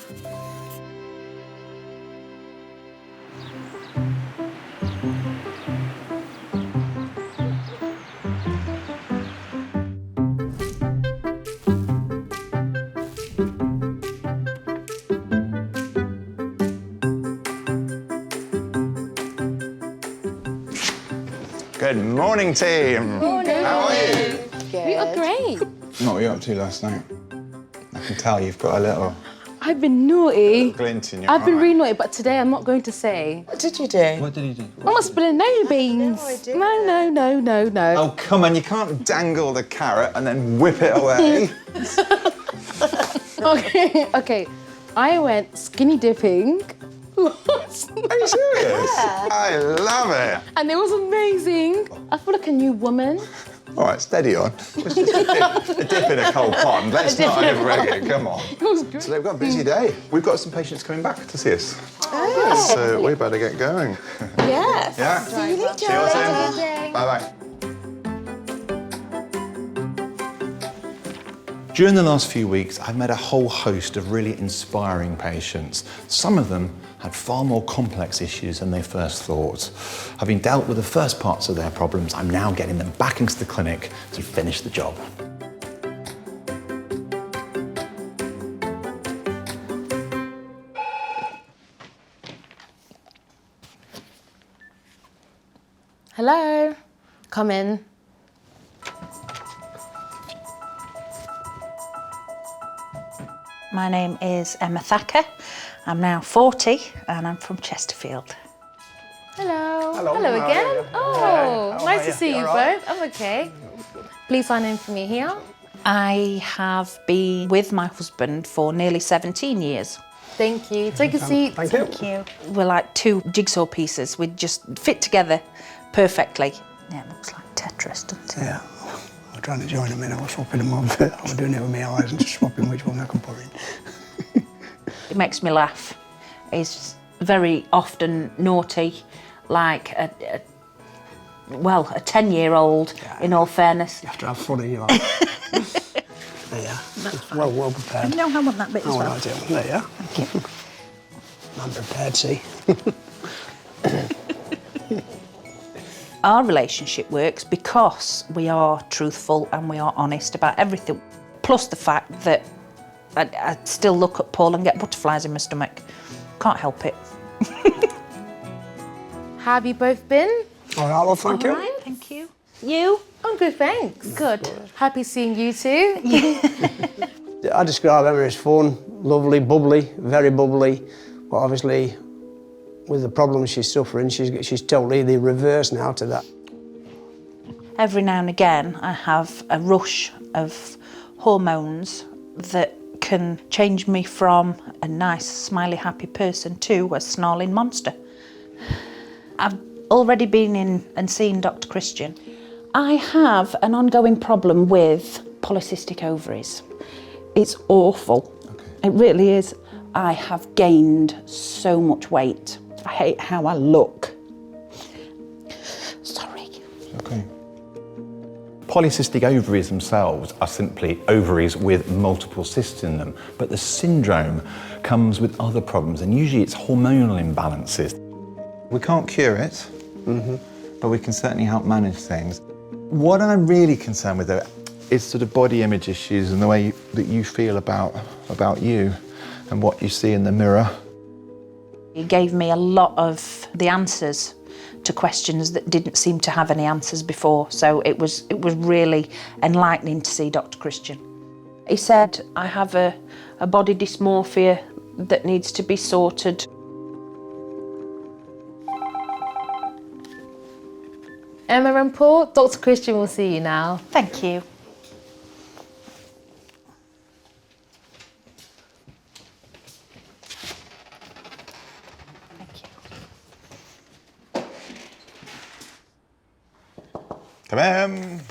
Good morning, team. Morning. How are you? Good. We are great. What were you up to last night? I can tell you've got a little I've been naughty. glint in your I've been eye. really naughty, but today I'm not going to say. What did you do? What did he do? I'm not spilling no beans. idea. No. Oh, come on, you can't dangle the carrot and then whip it away. Okay. I went skinny dipping. Are you serious? Yeah. I love it. And it was amazing. I feel like a new woman. All right, steady on. It's just a dip in a cold pond. Let's not overegg it, come on. So they've got a busy day. We've got some patients coming back to see us. Oh. So we better get going. Yes. Yeah? See you later. See you all soon. Bye-bye. During the last few weeks, I've met a whole host of really inspiring patients. Some of them had far more complex issues than they first thought. Having dealt with the first parts of their problems, I'm now getting them back into the clinic to finish the job. Hello. Come in. My name is Emma Thacker. I'm now 40 and I'm from Chesterfield. Hello. Hello, Hello how again. are you? Oh, How nice are to you? see You you all right? both. I'm okay. Please sign in for me here. I have been with my husband for nearly 17 years. Thank you. Take a seat. Thank you. We're like two jigsaw pieces. We just fit together perfectly. Yeah, it looks like Tetris, doesn't it? Yeah, I was trying to join them in, I was swapping them on, but I was doing it with my eyes and just swapping which one I can put in. It makes me laugh. He's very often naughty, like a 10-year-old, in all fairness. You have to have fun in your life. There you are. Well prepared. No, I want that bit as Oh, well. I do. There you are. Thank you. I'm prepared, see. Our relationship works because we are truthful and we are honest about everything. Plus the fact that I still look at Paul and get butterflies in my stomach. Can't help it. How have you both been? All right, well, thank you. All right, thank you. You? I'm good, thanks. Good. Happy seeing you too. I describe Emma as fun, lovely, bubbly, very bubbly, but obviously with the problems she's suffering, she's totally the reverse now to that. Every now and again, I have a rush of hormones that can change me from a nice, smiley, happy person to a snarling monster. I've already been in and seen Dr Christian. I have an ongoing problem with polycystic ovaries. It's awful. It really is. I have gained so much weight. I hate how I look. Sorry. Okay. Polycystic ovaries themselves are simply ovaries with multiple cysts in them, but the syndrome comes with other problems, and usually it's hormonal imbalances. We can't cure it, but we can certainly help manage things. What I'm really concerned with, though, is sort of body image issues and the way that you feel about you and what you see in the mirror. He gave me a lot of the answers to questions that didn't seem to have any answers before, so it was really enlightening to see Dr Christian. He said, I have a body dysmorphia that needs to be sorted. Emma and Paul, Dr Christian will see you now. Thank you. Come in.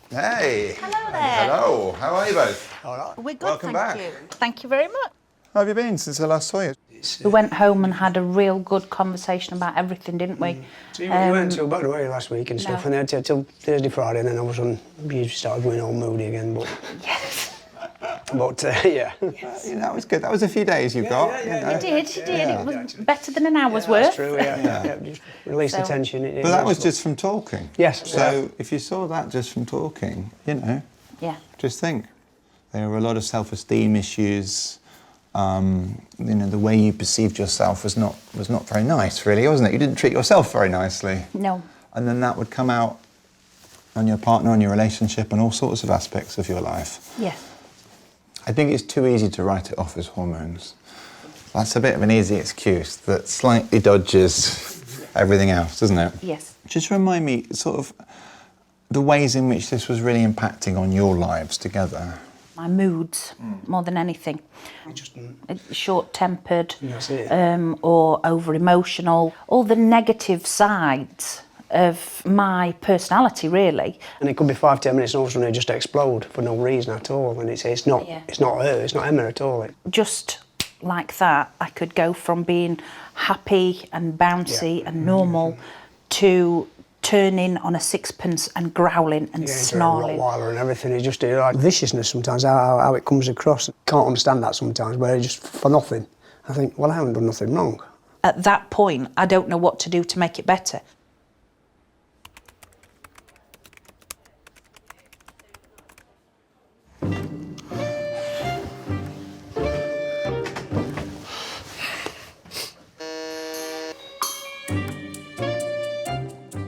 Hey. Hello there. Hello. How are you both? All right. We're good, Welcome thank back. you. Thank you very much. How have you been since I last saw you? We went home and had a real good conversation about everything, didn't we? So you went to back away last week and stuff, No. and then till Thursday, Friday, and then all of a sudden you started going all moody again. But Yes. But yeah. That was good. That was a few days you got. You know. It did. It was better than an hour's worth. That's true, yeah. Just release the tension. But that was just from talking. Yes. So if you saw that just from talking, Yeah. just think. There were a lot of self-esteem issues. The way you perceived yourself was not very nice, really, wasn't it? You didn't treat yourself very nicely. No. And then that would come out on your partner, on your relationship, and all sorts of aspects of your life. Yeah. I think it's too easy to write it off as hormones. That's a bit of an easy excuse that slightly dodges everything else, doesn't it? Yes. Just remind me, sort of, the ways in which this was really impacting on your lives together. My moods, more than anything. Short-tempered, That's it. or over-emotional. All the negative sides of my personality, really. And it could be 5-10 minutes and all of a sudden it just explode for no reason at all. And it's not Yeah. it's not her, it's not Emma at all. Just like that, I could go from being happy and bouncy and normal to turning on a sixpence and growling and snarling. Rottweiler and everything. It's just like viciousness sometimes, how it comes across. Can't understand that sometimes, where it's just for nothing. I think, well, I haven't done nothing wrong. At that point, I don't know what to do to make it better.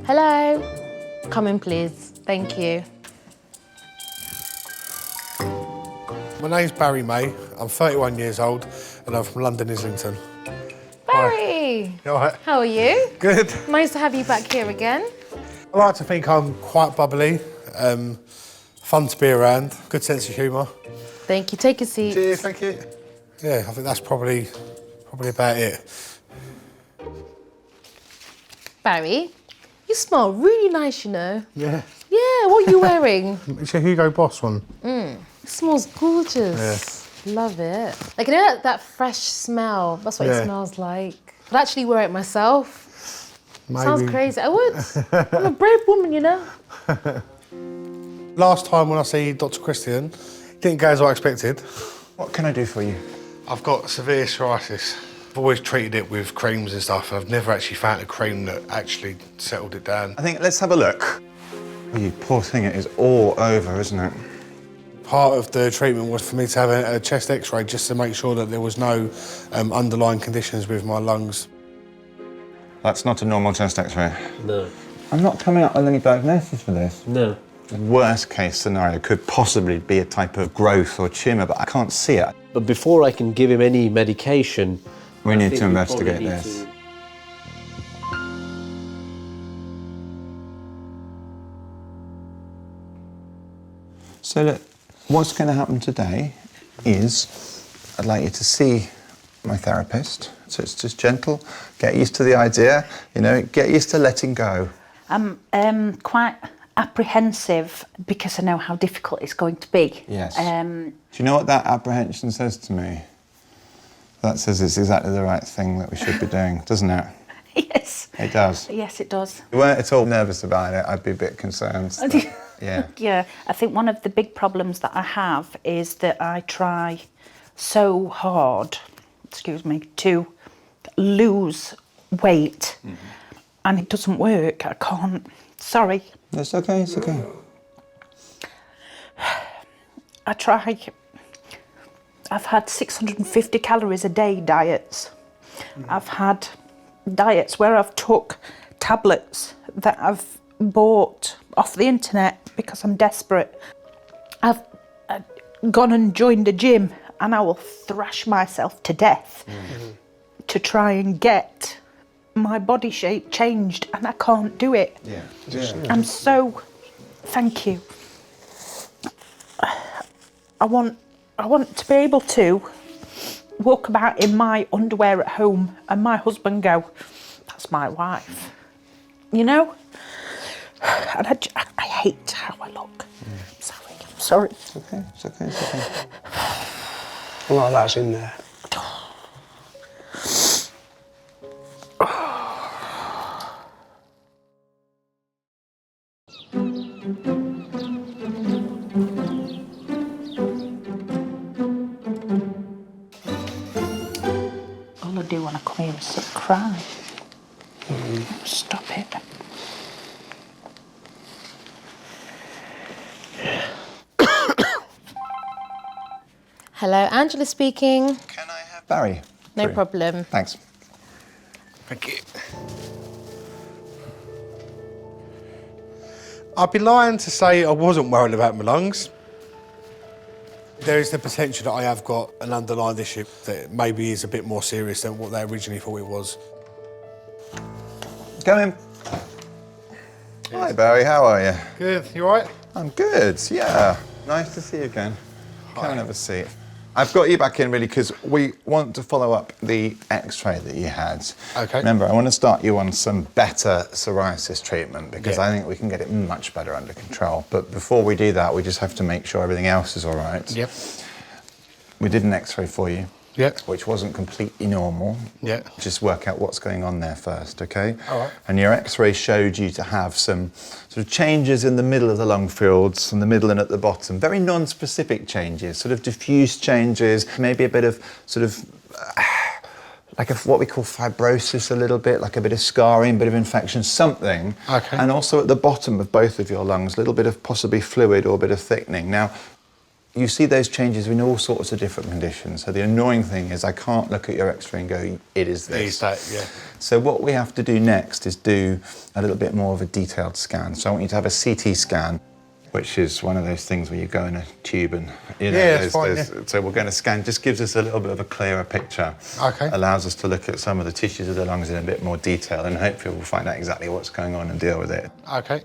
Hello. Come in, please. Thank you. My name's Barry May. I'm 31 years old and I'm from London, Islington. Barry. You all right? How are you? Good. Nice to have you back here again. I like to think I'm quite bubbly, fun to be around, good sense of humour. Thank you. Take a seat. Cheers, thank you. Yeah, I think that's probably about it. Barry, you smell really nice, you know. Yeah. Yeah, what are you wearing? It's a Hugo Boss one. It smells gorgeous. Love it. Like, you know that fresh smell? That's what it smells like. I'd actually wear it myself. Maybe. Sounds crazy. I would. I'm a brave woman, you know. Last time when I see Dr Christian, didn't go as I expected. What can I do for you? I've got severe psoriasis. I've always treated it with creams and stuff. I've never actually found a cream that actually settled it down. I think, let's have a look. Oh, you poor thing, it is all over, isn't it? Part of the treatment was for me to have a chest x-ray just to make sure that there was no underlying conditions with my lungs. That's not a normal chest x-ray. No. I'm not coming up with any diagnosis for this. No. Worst case scenario could possibly be a type of growth or tumour, but I can't see it. But before I can give him any medication, We I need think to we investigate probably need this. to- So look, what's going to happen today is I'd like you to see my therapist. So it's just gentle, get used to the idea, get used to letting go. I'm quite apprehensive because I know how difficult it's going to be. Yes. Do you know what that apprehension says to me? That says it's exactly the right thing that we should be doing, doesn't it? Yes. It does. Yes, it does. If you weren't at all nervous about it, I'd be a bit concerned. Yeah. Yeah, I think one of the big problems that I have is that I try so hard, to lose weight, and it doesn't work. I can't. Sorry. It's okay, it's okay. I try. I've had 650 calories a day diets. I've had diets where I've took tablets that I've bought off the internet because I'm desperate. I've gone and joined a gym and I will thrash myself to death to try and get my body shape changed, and I can't do it. Yeah. I'm so... Thank you. I want to be able to walk about in my underwear at home and my husband go, that's my wife. You know? And I hate how I look. I'm sorry. It's okay, it's okay, it's okay. A lot of that's in there. do want to come here and sit and cry. Stop it. Hello, Angela speaking. Can I have Barry? No through? problem. Thanks. Thank you. I'd be lying to say I wasn't worried about my lungs. There is the potential that I have got an underlying issue that maybe is a bit more serious than what they originally thought it was. Come in. Hi, Barry. How are you? Good, you all right? I'm good, yeah. Nice to see you again. Come and have a seat. I've got you back in really because we want to follow up the x-ray that you had. Okay. Remember, I want to start you on some better psoriasis treatment because Yeah. I think we can get it much better under control. But before we do that, we just have to make sure everything else is all right. Yep. We did an x-ray for you. Yep. Which wasn't completely normal. Yeah. Just work out what's going on there first, okay? All right. And your x-ray showed you to have some sort of changes in the middle of the lung fields, in the middle and at the bottom. Very non-specific changes, sort of diffuse changes, maybe a bit of sort of like what we call fibrosis a little bit, like a bit of scarring, a bit of infection, something. Okay. And also at the bottom of both of your lungs, a little bit of possibly fluid or a bit of thickening. Now, you see those changes in all sorts of different conditions. So the annoying thing is I can't look at your x-ray and go, it is this. It is that, yeah. So what we have to do next is do a little bit more of a detailed scan. So I want you to have a CT scan, which is one of those things where you go in a tube and, you know, Yeah, that's fine, yeah. So we're going to scan, just gives us a little bit of a clearer picture. Okay. Allows us to look at some of the tissues of the lungs in a bit more detail and hopefully we'll find out exactly what's going on and deal with it. Okay.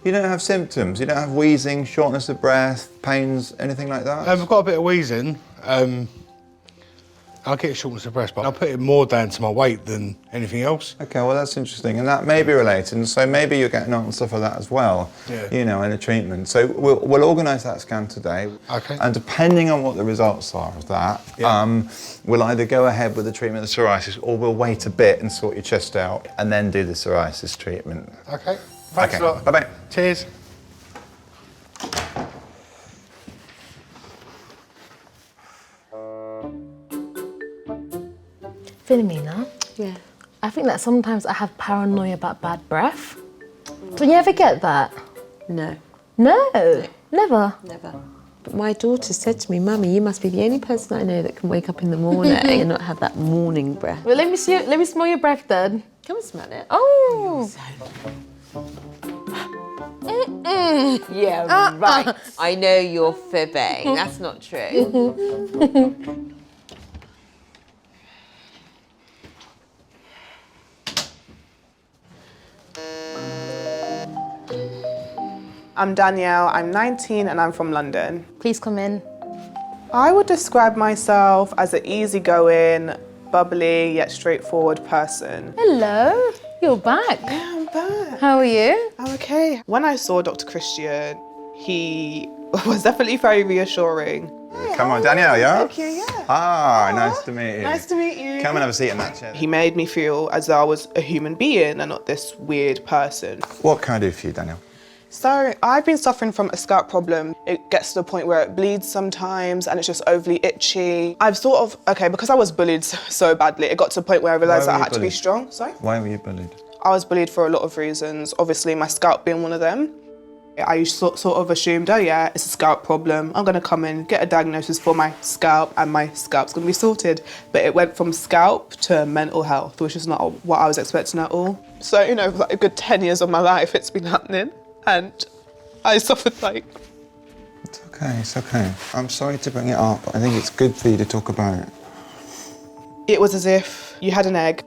You don't have symptoms? You don't have wheezing, shortness of breath, pains, anything like that? I've got a bit of wheezing. I'll get shortness of breath, but I'll put it more down to my weight than anything else. Okay, well that's interesting, and that may be related, and so maybe you're getting an answer for that as well, Yeah. you know, in the treatment. So we'll organise that scan today, Okay. and depending on what the results are of that, Yeah. we'll either go ahead with the treatment of the psoriasis, or we'll wait a bit and sort your chest out, and then do the psoriasis treatment. Okay. Thanks Okay, a lot. bye-bye. Cheers. Philomena, Yeah. I think that sometimes I have paranoia about bad breath. Do you ever get that? No, No, never. never. But my daughter said to me, Mummy, you must be the only person I know that can wake up in the morning and not have that morning breath. Well, let me smell your breath then. Come and smell it. Oh. Yeah, right. I know you're fibbing. That's not true. I'm Danielle, I'm 19 and I'm from London. Please come in. I would describe myself as an easygoing, bubbly yet straightforward person. Hello, you're back. Yeah, I'm back. How are you? I'm okay. When I saw Dr Christian, he was definitely very reassuring. Come on, Danielle, yeah? Thank you, yeah. Ah, nice to meet you. Nice to meet you. Come and have a seat in that chair. He made me feel as though I was a human being and not this weird person. What can I do for you, Danielle? So I've been suffering from a scalp problem. It gets to the point where it bleeds sometimes and it's just overly itchy. I've sort of, okay, because I was bullied so badly, it got to the point where I realised Why that I were had you to be bullied? strong. Sorry? Why were you bullied? I was bullied for a lot of reasons, obviously my scalp being one of them. I sort of assumed, oh yeah, it's a scalp problem. I'm gonna come in, get a diagnosis for my scalp and my scalp's gonna be sorted. But it went from scalp to mental health, which is not what I was expecting at all. So, you know, for like a good 10 years of my life, it's been happening. And I suffered like... It's okay, it's okay. I'm sorry to bring it up. I think it's good for you to talk about it. It was as if you had an egg,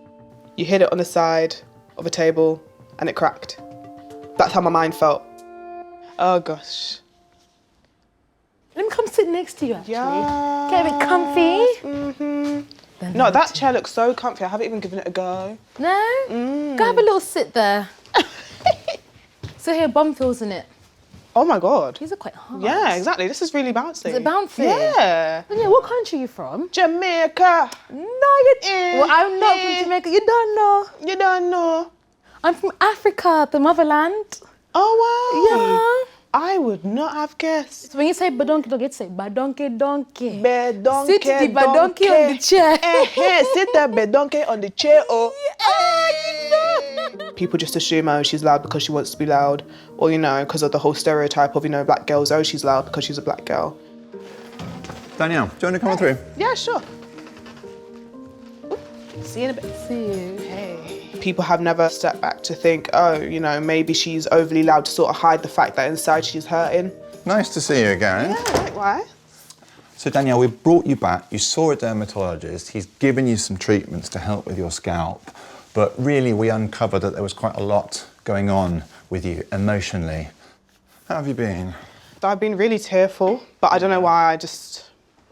you hid it on the side of a table and it cracked. That's how my mind felt. Oh gosh. Let me come sit next to you, actually. Yeah. Get a bit comfy. Mm-hmm. No, that chair looks so comfy. I haven't even given it a go. No? Go have a little sit there. So here, bum feels in it. Oh my God. These are quite hard. Yeah, exactly. This is really bouncy. Is it bouncy? Yeah. Danielle, what country are you from? Jamaica. No, you Well, I'm not from Jamaica. You don't know. You don't know. I'm from Africa, the motherland. Oh, wow. I would not have guessed. So when you say badonki donkey, it's say badonki donkey. Bedonke, Sit the badonki on the chair. Sit the bedonke on the chair. Oh, You know. people just assume, oh, she's loud because she wants to be loud, or you know, because of the whole stereotype of, you know, black girls. Oh, she's loud because she's a black girl. Danielle, do you want to come on through? Yeah, sure. See you in a bit. See you. Hey. People have never stepped back to think, oh, you know, maybe she's overly loud to sort of hide the fact that inside she's hurting. Nice to see you again. Yeah, likewise. So Danielle, we brought you back. You saw a dermatologist. He's given you some treatments to help with your scalp. But really, we uncovered that there was quite a lot going on with you emotionally. How have you been? I've been really tearful, but I don't know why.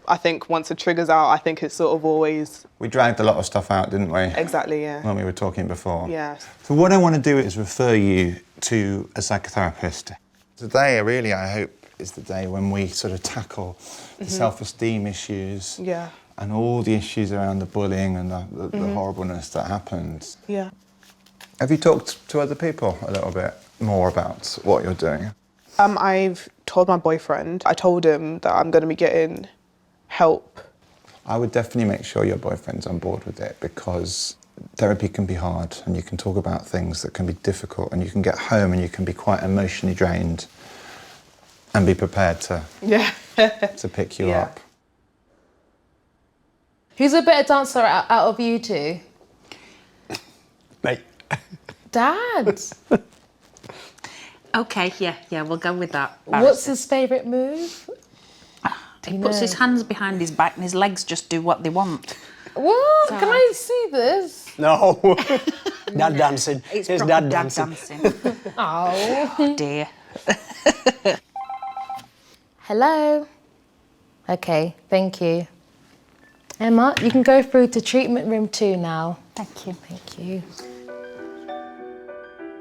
I think once it triggers out, I think it's sort of always... We dragged a lot of stuff out, didn't we? Exactly, yeah. When we were talking before. Yeah. So what I want to do is refer you to a psychotherapist. Today, really, I hope, is the day when we sort of tackle the self-esteem issues. Yeah. And all the issues around the bullying and the horribleness that happened. Yeah. Have you talked to other people a little bit more about what you're doing? I've told my boyfriend. I told him that I'm going to be getting help. I would definitely make sure your boyfriend's on board with it, because therapy can be hard and you can talk about things that can be difficult, and you can get home and you can be quite emotionally drained and be prepared to, to pick you up. Who's a better dancer out of you two? Mate. Dad. Okay, yeah, we'll go with that. What's his favourite move? He puts his hands behind his back and his legs just do what they want. What? Can I see this? No. Dad dancing. It's Here's proper Dad dancing. Oh. Dear. Hello. Okay, thank you. Emma, you can go through to treatment room 2 now. Thank you. Thank you.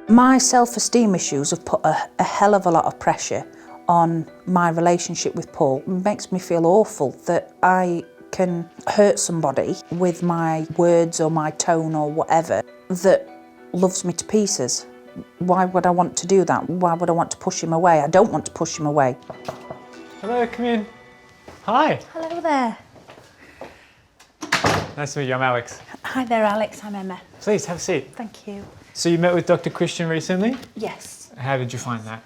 My self-esteem issues have put a hell of a lot of pressure on my relationship with Paul. It makes me feel awful that I can hurt somebody with my words or my tone or whatever that loves me to pieces. Why would I want to do that? Why would I want to push him away? I don't want to push him away. Hello, come in. Hi. Hello there. Nice to meet you, I'm Alex. Hi there, Alex. I'm Emma. Please, have a seat. Thank you. So you met with Dr Christian recently? Yes. How did you find that?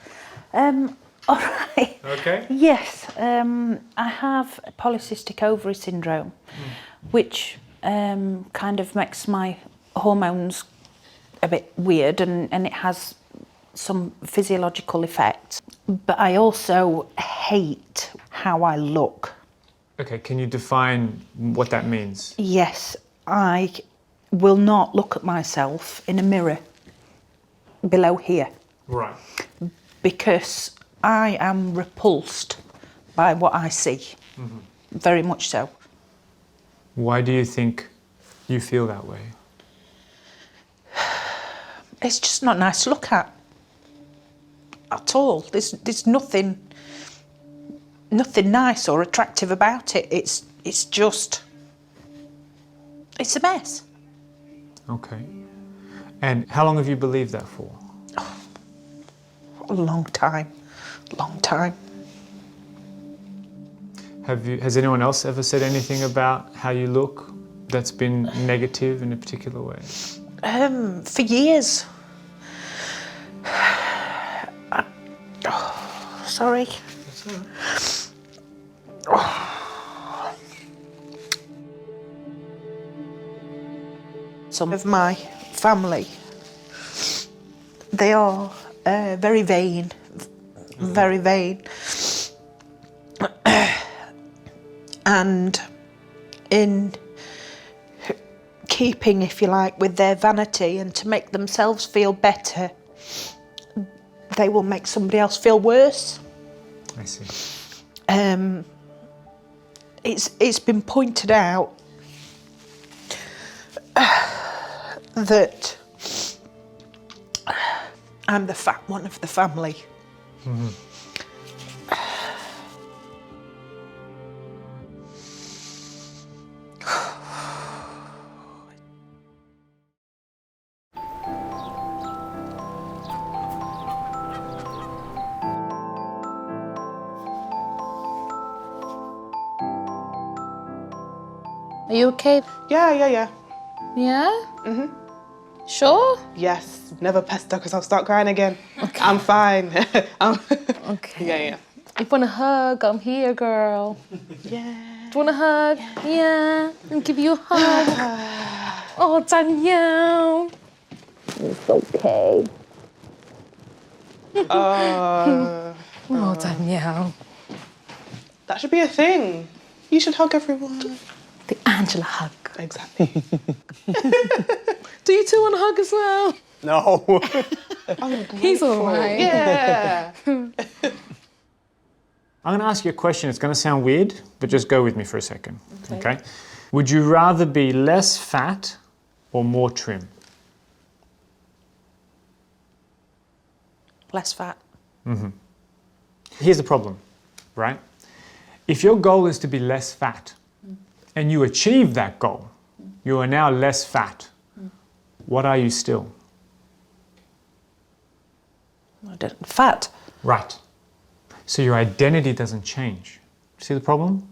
All right. Okay. Yes, I have polycystic ovary syndrome, which kind of makes my hormones a bit weird, and it has some physiological effects. But I also hate how I look. Okay, can you define what that means? Yes, I will not look at myself in a mirror below here. Right. Because I am repulsed by what I see, very much so. Why do you think you feel that way? It's just not nice to look at all. There's nothing nice or attractive about it. It's just, it's a mess. Okay. And how long have you believed that for? A long time. Has anyone else ever said anything about how you look that's been negative in a particular way? For years. Sorry. That's all right. Some of my family, they are very vain, very vain. And in keeping, if you like, with their vanity and to make themselves feel better, they will make somebody else feel worse. I see. It's been pointed out that I'm the fat one of the family. Are you okay? Yeah. Yeah? Sure? Yes, never pester because I'll start crying again. Okay. I'm fine. Okay. Yeah. If you want a hug, I'm here, girl. Yeah. Do you want a hug? Yeah. I'll give you a hug. Oh, Danielle. It's okay. Oh, Danielle. That should be a thing. You should hug everyone. The Angela hug. Exactly. Do you two want a hug as well? No. He's all right. Yeah. I'm going to ask you a question. It's going to sound weird, but just go with me for a second. Okay? Would you rather be less fat or more trim? Less fat. Here's the problem, right? If your goal is to be less fat and you achieve that goal, you are now less fat. What are you still? Fat. Right. So your identity doesn't change. See the problem?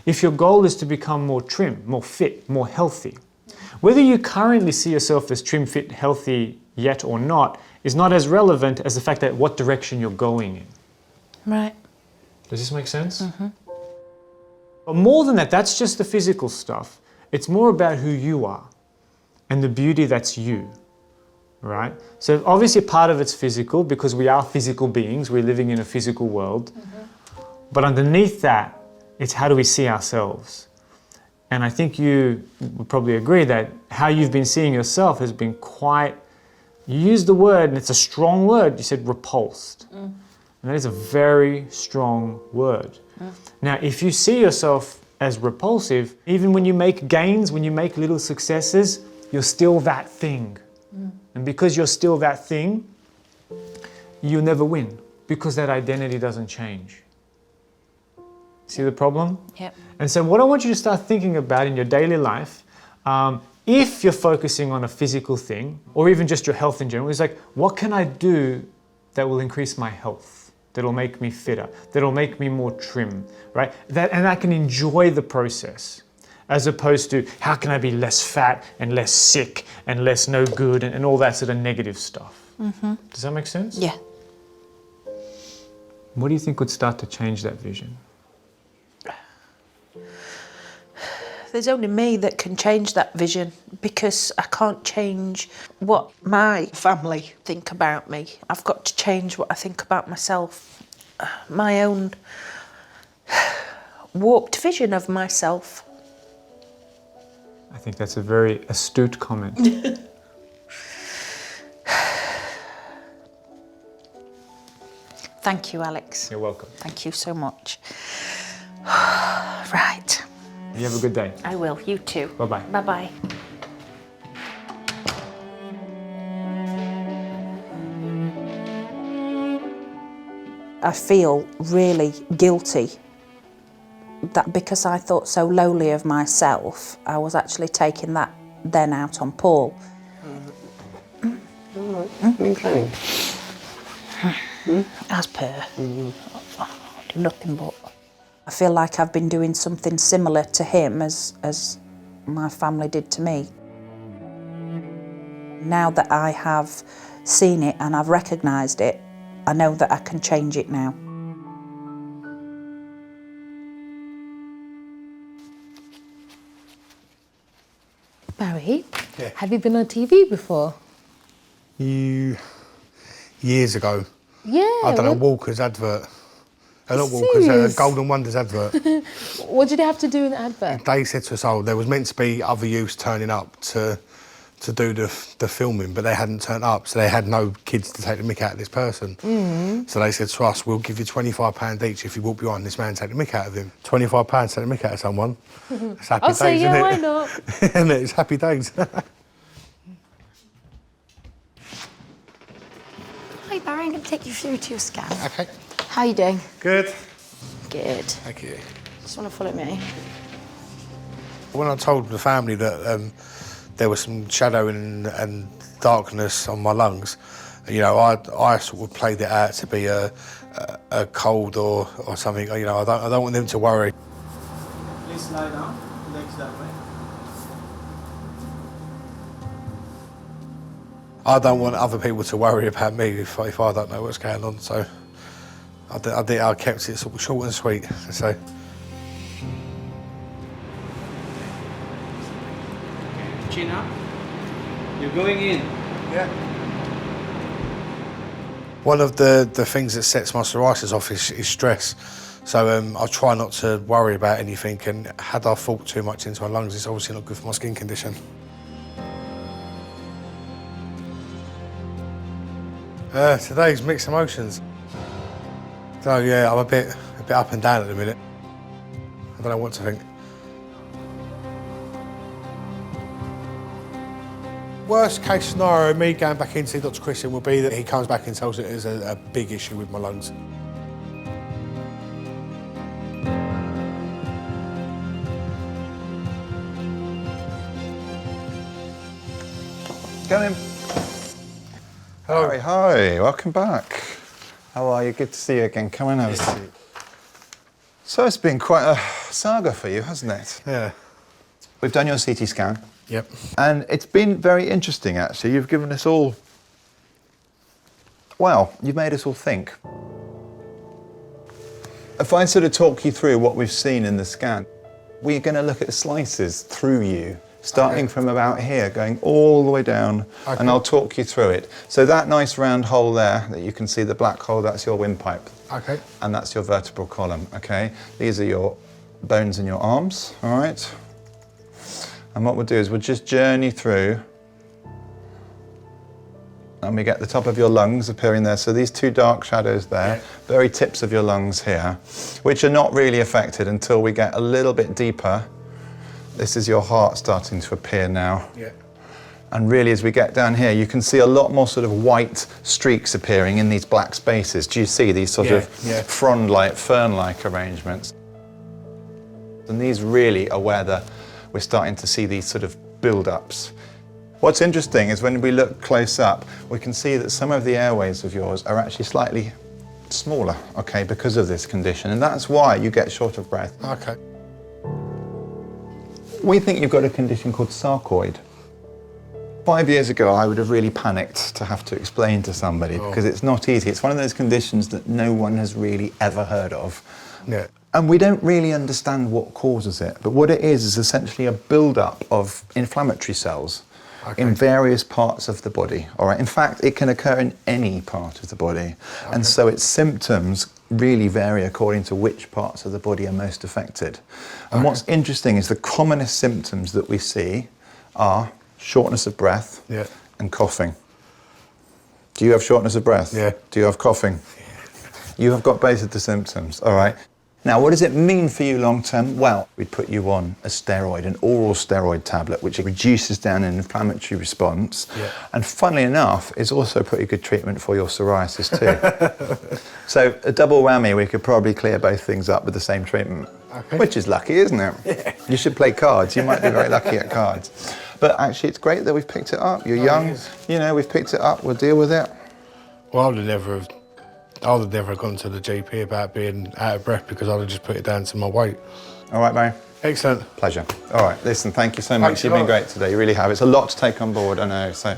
If your goal is to become more trim, more fit, more healthy, whether you currently see yourself as trim, fit, healthy yet or not is not as relevant as the fact that what direction you're going in. Right. Does this make sense? But more than that, that's just the physical stuff. It's more about who you are and the beauty that's you, right? So obviously part of it's physical because we are physical beings. We're living in a physical world. But underneath that, it's how do we see ourselves? And I think you would probably agree that how you've been seeing yourself has been quite, you used the word, and it's a strong word, you said repulsed. And that is a very strong word. Now, if you see yourself as repulsive, even when you make gains, when you make little successes, you're still that thing. And because you're still that thing, you'll never win because that identity doesn't change. See the problem? Yep. And so what I want you to start thinking about in your daily life, if you're focusing on a physical thing, or even just your health in general, is like, what can I do that will increase my health, that'll make me fitter, that'll make me more trim, right? And I can enjoy the process, as opposed to how can I be less fat and less sick and less no good and all that sort of negative stuff. Does that make sense? Yeah. What do you think would start to change that vision? There's only me that can change that vision because I can't change what my family think about me. I've got to change what I think about myself. My own warped vision of myself. I think that's a very astute comment. Thank you, Alex. You're welcome. Thank you so much. Right. You have a good day. I will. You too. Bye-bye. Bye-bye. I feel really guilty that because I thought so lowly of myself, I was actually taking that then out on Paul. As per. Do nothing but. I feel like I've been doing something similar to him as my family did to me. Now that I have seen it and I've recognised it, I know that I can change it now. Barry, Yeah. have you been on TV before? Years ago. Yeah. I done a Walker's advert. Not Walker's, Serious? Golden Wonders advert. What did you have to do in the advert? They said to us, oh, there was meant to be other youths turning up to do the filming, but they hadn't turned up, so they had no kids to take the mick out of this person. So they said to us, we'll give you £25 each if you walk behind this man and take the mick out of him. £25 to take the mick out of someone. It's happy I'll days, say, yeah, isn't it? why not? Isn't it? It's happy days. Hi Barry, I'm going to take you through to your scan. Okay. How are you doing? Good. Good. Thank you. Just want to follow me. When I told the family that there was some shadowing and darkness on my lungs, you know, I sort of played it out to be a cold or something. You know, I don't want them to worry. Listen lie down, legs that way. I don't want other people to worry about me if I don't know what's going on, so I kept it sort of short and sweet. So. Chin up. You're going in. Yeah. One of the things that sets my psoriasis off is stress. So I try not to worry about anything, and had I thought too much into my lungs, it's obviously not good for my skin condition. Today's mixed emotions. So yeah, I'm a bit up and down at the minute. I don't know what to think. Worst case scenario, me going back in to see Dr Christian will be that he comes back and tells it there's a big issue with my lungs. Come in. Hello. Hi, welcome back. How are you? Good to see you again. Come in, have a seat. So it's been quite a saga for you, hasn't it? Yeah. We've done your CT scan. Yep. And it's been very interesting, actually. You've given us all... Well, you've made us all think. If I sort of talk you through what we've seen in the scan, we're going to look at slices through you, starting from about here, going all the way down, and I'll talk you through it. So that nice round hole there, that you can see the black hole, that's your windpipe. Okay. And that's your vertebral column, okay? These are your bones in your arms, all right? And what we'll do is we'll just journey through, and we get the top of your lungs appearing there. So these two dark shadows there, very tips of your lungs here, which are not really affected until we get a little bit deeper. This is your heart starting to appear now. Yeah. And really, as we get down here, you can see a lot more sort of white streaks appearing in these black spaces. Do you see these sort of frond-like, fern-like arrangements? And these really are where we're starting to see these sort of build-ups. What's interesting is when we look close up, we can see that some of the airways of yours are actually slightly smaller, okay, because of this condition. And that's why you get short of breath. Okay. We think you've got a condition called sarcoid. 5 years ago, I would have really panicked to have to explain to somebody because it's not easy. It's one of those conditions that no one has really ever heard of. Yeah. And we don't really understand what causes it. But what it is essentially a build-up of inflammatory cells in various parts of the body. All right. In fact, it can occur in any part of the body. And so its symptoms really vary according to which parts of the body are most affected. And what's interesting is the commonest symptoms that we see are shortness of breath and coughing. Do you have shortness of breath? Yeah. Do you have coughing? You have got both of the symptoms, all right? Now, what does it mean for you long term? Well, we'd put you on a steroid, an oral steroid tablet, which reduces down an inflammatory response. Yeah. And funnily enough, is also pretty good treatment for your psoriasis too. So a double whammy, we could probably clear both things up with the same treatment, which is lucky, isn't it? Yeah. You should play cards. You might be very lucky at cards. But actually, it's great that we've picked it up. You're young, you know, we've picked it up. We'll deal with it. Well, I would have never gone to the GP about being out of breath because I'd have just put it down to my weight. All right, Barry. Excellent. Pleasure. All right, listen, thank you so much. You've been great today, you really have. It's a lot to take on board, I know, so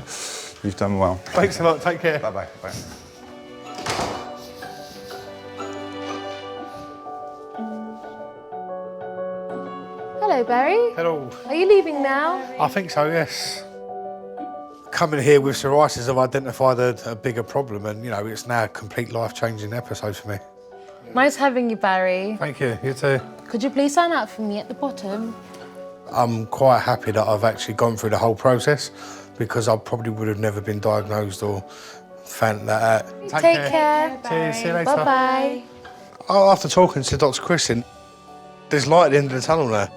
you've done well. Thanks a lot, take care. Bye-bye. Bye. Hello, Barry. Hello. Are you leaving now? I think so, yes. Coming here with psoriasis, I've identified a bigger problem, and you know, it's now a complete life-changing episode for me. Nice having you, Barry. Thank you, you too. Could you please sign up for me at the bottom? I'm quite happy that I've actually gone through the whole process because I probably would have never been diagnosed or found that out. Take care. Cheers, see you later. Bye-bye. After talking to Dr Christian, there's light at the end of the tunnel now.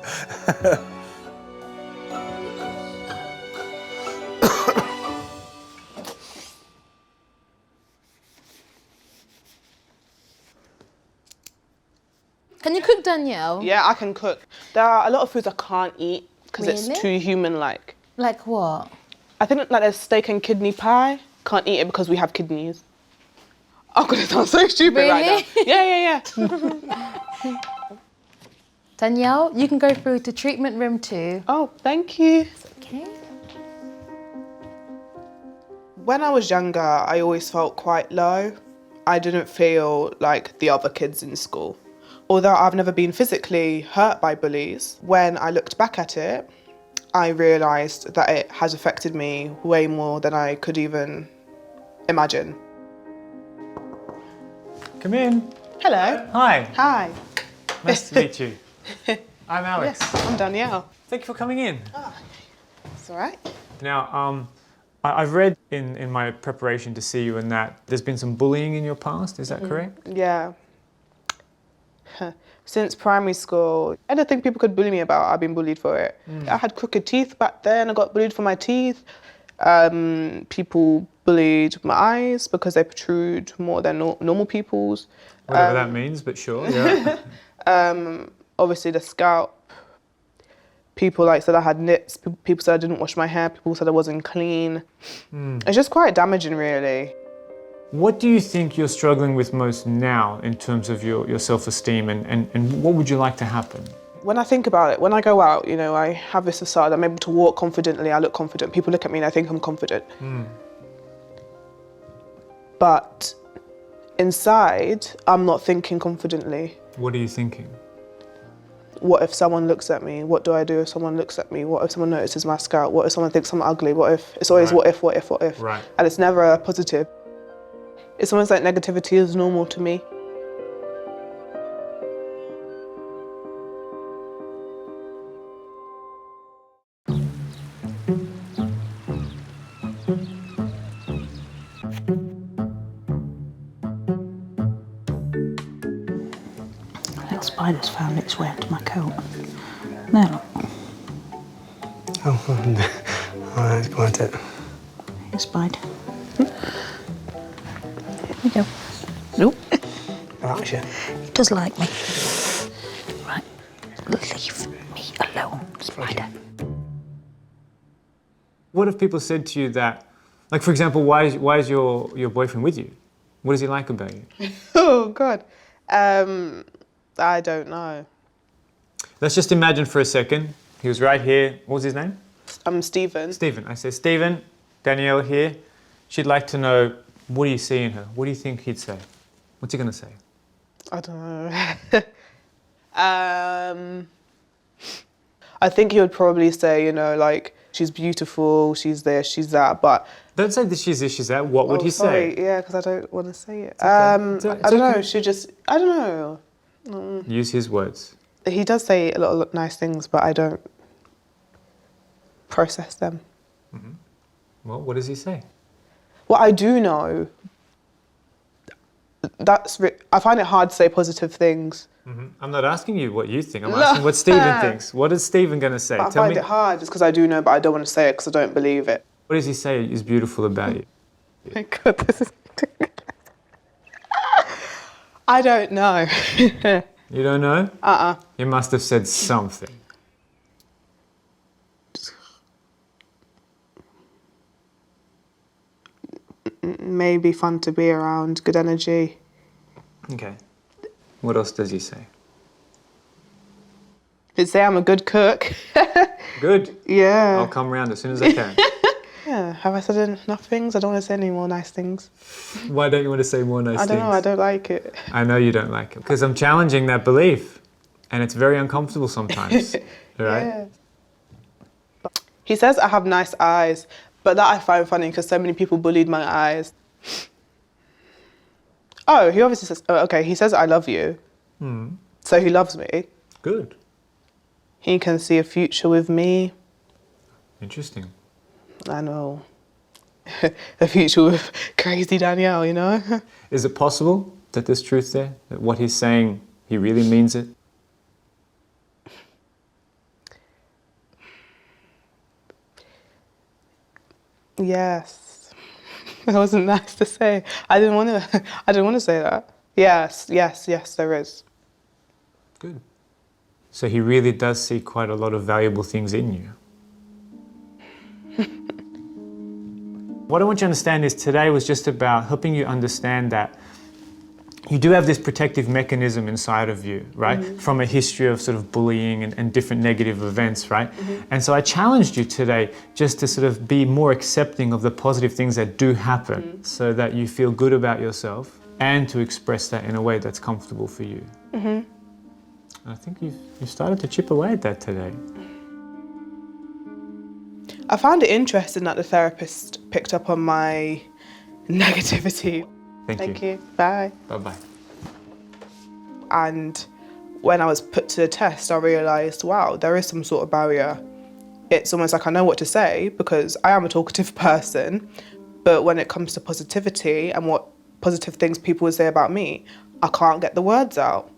Can you cook, Danielle? Yeah, I can cook. There are a lot of foods I can't eat because it's too human-like. Like what? I think like there's steak and kidney pie. Can't eat it because we have kidneys. I'm gonna sound so stupid right now. Yeah. Danielle, you can go through to treatment room 2. Oh, thank you. Okay. When I was younger, I always felt quite low. I didn't feel like the other kids in school. Although I've never been physically hurt by bullies, when I looked back at it, I realised that it has affected me way more than I could even imagine. Come in. Hello. Hi. Hi. Nice to meet you. I'm Alex. Yes, I'm Danielle. Thank you for coming in. It's all right. Now, I've read in my preparation to see you and that there's been some bullying in your past, is that correct? Yeah. Since primary school, anything people could bully me about, I've been bullied for it. I had crooked teeth back then, I got bullied for my teeth. People bullied my eyes because they protrude more than normal people's. Whatever that means, but sure, yeah. Obviously the scalp. People said I had nits, people said I didn't wash my hair, people said I wasn't clean. It's just quite damaging, really. What do you think you're struggling with most now in terms of your self-esteem and what would you like to happen? When I think about it, when I go out, I have this facade, I'm able to walk confidently, I look confident. People look at me and I think I'm confident. But inside, I'm not thinking confidently. What are you thinking? What if someone looks at me? What do I do if someone looks at me? What if someone notices my scalp? What if someone thinks I'm ugly? What if? It's always what if, what if, what if. Right. And it's never a positive. It's almost like negativity is normal to me. A little spider's found its way into my coat. There, look. Oh, that's quite it. Here, spider. Here we go. Nope. Right, yeah. It does like me. Right. Leave me alone, spider. What if people said to you that, like for example, why is your boyfriend with you? What does he like about you? Oh, God. I don't know. Let's just imagine for a second, he was right here. What was his name? I'm Stephen. Stephen. I say, Stephen, Danielle here. She'd like to know, what do you see in her? What do you think he'd say? What's he going to say? I don't know. I think he would probably say, she's beautiful, she's this, she's that, but... Don't say that she's this, she's that. What would he say? Yeah, because I don't want to say it. Okay. I don't know, I don't know. Use his words. He does say a lot of nice things, but I don't process them. Well, what does he say? What I do know, I find it hard to say positive things. I'm not asking you what you think. I'm asking what Stephen thinks. What is Stephen going to say? But I find it hard just because I do know, but I don't want to say it because I don't believe it. What does he say is beautiful about you? My God, this is... I don't know. You don't know? You must have said something. Maybe fun to be around, good energy. Okay. What else does he say? He'd say I'm a good cook. Good. Yeah. I'll come round as soon as I can. Yeah. Have I said enough things? I don't want to say any more nice things. Why don't you want to say more nice things? I don't know. I don't like it. I know you don't like it because I'm challenging that belief, and it's very uncomfortable sometimes. Right? Yeah. He says I have nice eyes, but that I find funny because so many people bullied my eyes. Oh, he obviously says, okay, he says I love you. So he loves me. Good. He can see a future with me. Interesting. I know. A future with crazy Danielle, you know? Is it possible that there's truth there? That what he's saying, he really means it? Yes. That wasn't nice to say. I didn't want to say that. Yes, there is. Good. So he really does see quite a lot of valuable things in you. What I want you to understand is today was just about helping you understand that you do have this protective mechanism inside of you, right? From a history of sort of bullying and different negative events, right? And so I challenged you today just to sort of be more accepting of the positive things that do happen so that you feel good about yourself and to express that in a way that's comfortable for you. And I think you've started to chip away at that today. I found it interesting that the therapist picked up on my negativity. Thank you. Bye. Bye-bye. And when I was put to the test, I realised, wow, there is some sort of barrier. It's almost like I know what to say because I am a talkative person, but when it comes to positivity and what positive things people would say about me, I can't get the words out.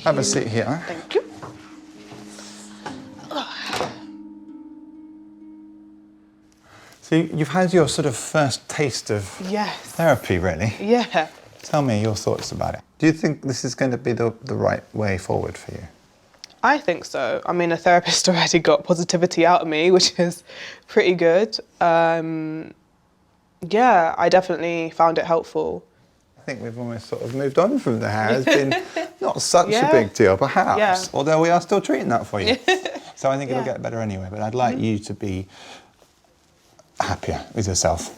Have a seat here. Thank you. So you've had your sort of first taste of Yes. therapy, really. Yeah. Tell me your thoughts about it. Do you think this is going to be the right way forward for you? I think so. I mean, a therapist already got positivity out of me, which is pretty good. Yeah, I definitely found it helpful. I think we've almost sort of moved on from there. It's been not such a Yeah. big deal, perhaps, Yeah. although we are still treating that for you. So I think it'll get better anyway, but I'd like you to be happier with yourself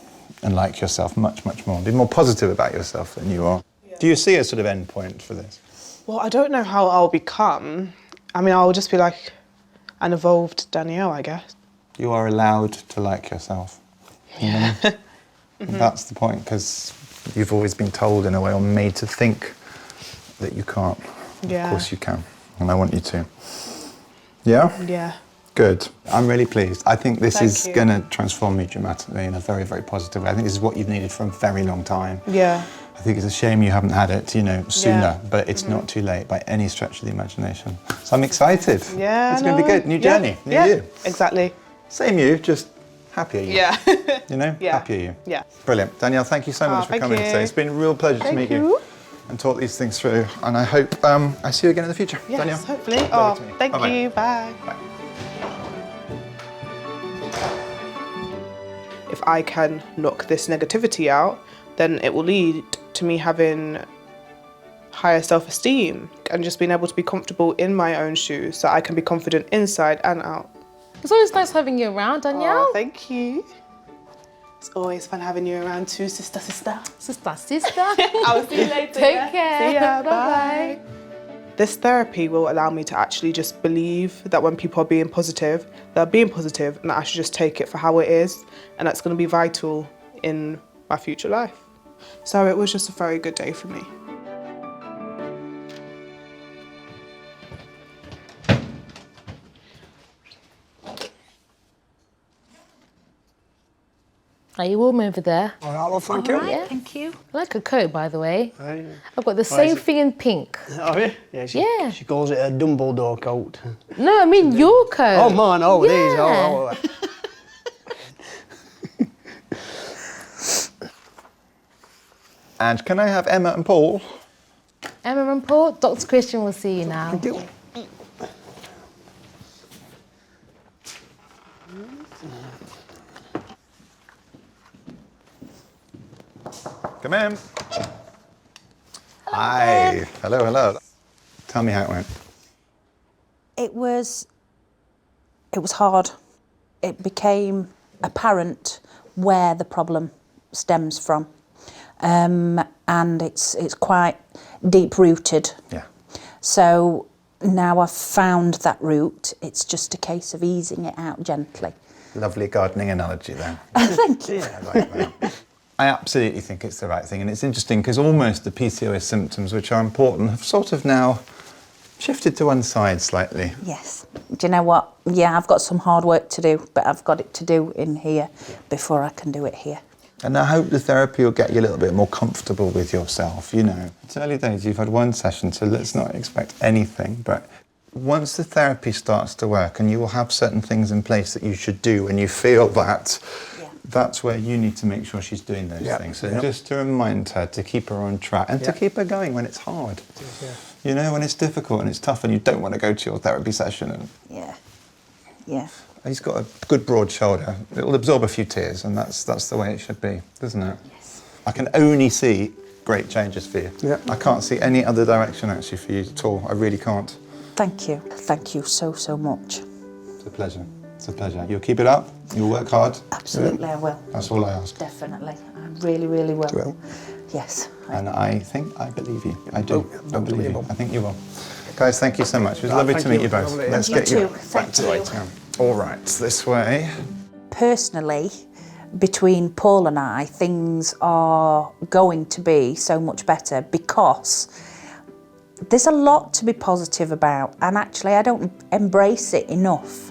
and like yourself much, much more. Be more positive about yourself than you are. Do you see a sort of end point for this? Well, I don't know how I'll become. I mean, I'll just be like an evolved Danielle, I guess. You are allowed to like yourself. Yeah. That's the point, because you've always been told in a way or made to think that you can't. Yeah. Of course you can, and I want you to. Yeah? Yeah. Good. I'm really pleased. I think this Thank is you. going to transform you dramatically in a very, very positive way. I think this is what you've needed for a very long time. Yeah. I think it's a shame you haven't had it, sooner, Yeah. but it's not too late by any stretch of the imagination. So I'm excited. Yeah. It's going to be good. New journey, new yeah. you. Exactly. Same you, just happier you. Yeah. Yeah. Happier you. Yeah. Brilliant. Danielle, thank you so much for thank coming you. today. It's been a real pleasure to Thank meet you. and talk these things through. And I hope I see you again in the future. Yes, Danielle. hopefully. Lovely to meet you. Thank Bye-bye. you. Bye. Bye. If I can knock this negativity out, then it will lead to me having higher self-esteem and just being able to be comfortable in my own shoes so I can be confident inside and out. It's always nice having you around, Danielle. Oh, thank you. It's always fun having you around too, sister. Sister. I'll see you later. Take care. See ya. Bye-bye. This therapy will allow me to actually just believe that when people are being positive, they're being positive, and that I should just take it for how it is, and that's going to be vital in my future life. So it was just a very good day for me. Are you warm over there? All right, well, thank you. Yeah. Thank you. I like her coat, by the way. Hey. I've got the is same it? thing in pink. Oh, yeah? Yeah, Yeah. she calls it a Dumbledore coat. No, I mean your coat. Oh, mine, oh, yeah. these, oh. And can I have Emma and Paul? Emma and Paul, Dr Christian will see you now. Thank you. Come in. Hi. Hello, hello. Tell me how it went. It was hard. It became apparent where the problem stems from, and it's quite deep rooted. Yeah. So now I've found that root. It's just a case of easing it out gently. Lovely gardening analogy there. Thank you. I like that. I absolutely think it's the right thing, and it's interesting because almost the PCOS symptoms, which are important, have sort of now shifted to one side slightly. Yes. Do you know what? Yeah, I've got some hard work to do, but I've got it to do in here before I can do it here. And I hope the therapy will get you a little bit more comfortable with yourself, It's early days, you've had one session, so let's not expect anything, but once the therapy starts to work and you will have certain things in place that you should do when you feel that, that's where you need to make sure she's doing those things. So just to remind her to keep her on track and to keep her going when it's hard. When it's difficult and it's tough and you don't want to go to your therapy session. And Yeah. he's got a good broad shoulder. It'll absorb a few tears, and that's the way it should be, doesn't it? Yes. I can only see great changes for you. Yeah. I can't see any other direction actually for you at all. I really can't. Thank you. Thank you so, so much. It's a pleasure. It's a pleasure. You'll keep it up. You'll work hard. Absolutely, I will. That's all I ask. Definitely. I really, really will. Well. Yes. And I think I believe you. I do. I believe you. Unbelievable. I think you will. Guys, thank you so much. It was lovely thank to meet you. you both. Lovely. Let's You get you too. back Thank to you. waiting. All right, this way. Personally, between Paul and I, things are going to be so much better because there's a lot to be positive about, and actually I don't embrace it enough.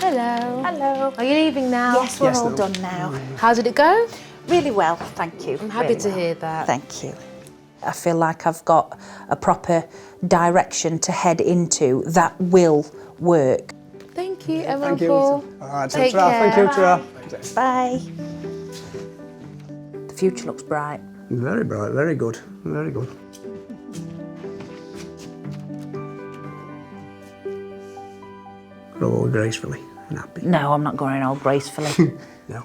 Hello. Hello. Are you leaving now? Yes, we're all done now. How did it go? Really well, thank you. I'm happy to hear that. Thank you. I feel like I've got a proper direction to head into that will work. Thank you, Emma Thank and you. Paul. All right, Take ta-ra. Thank you, care. ta-ra. Bye. The future looks bright. Very bright, very good, very good. Grow gracefully and happy. No, I'm not going all gracefully. No.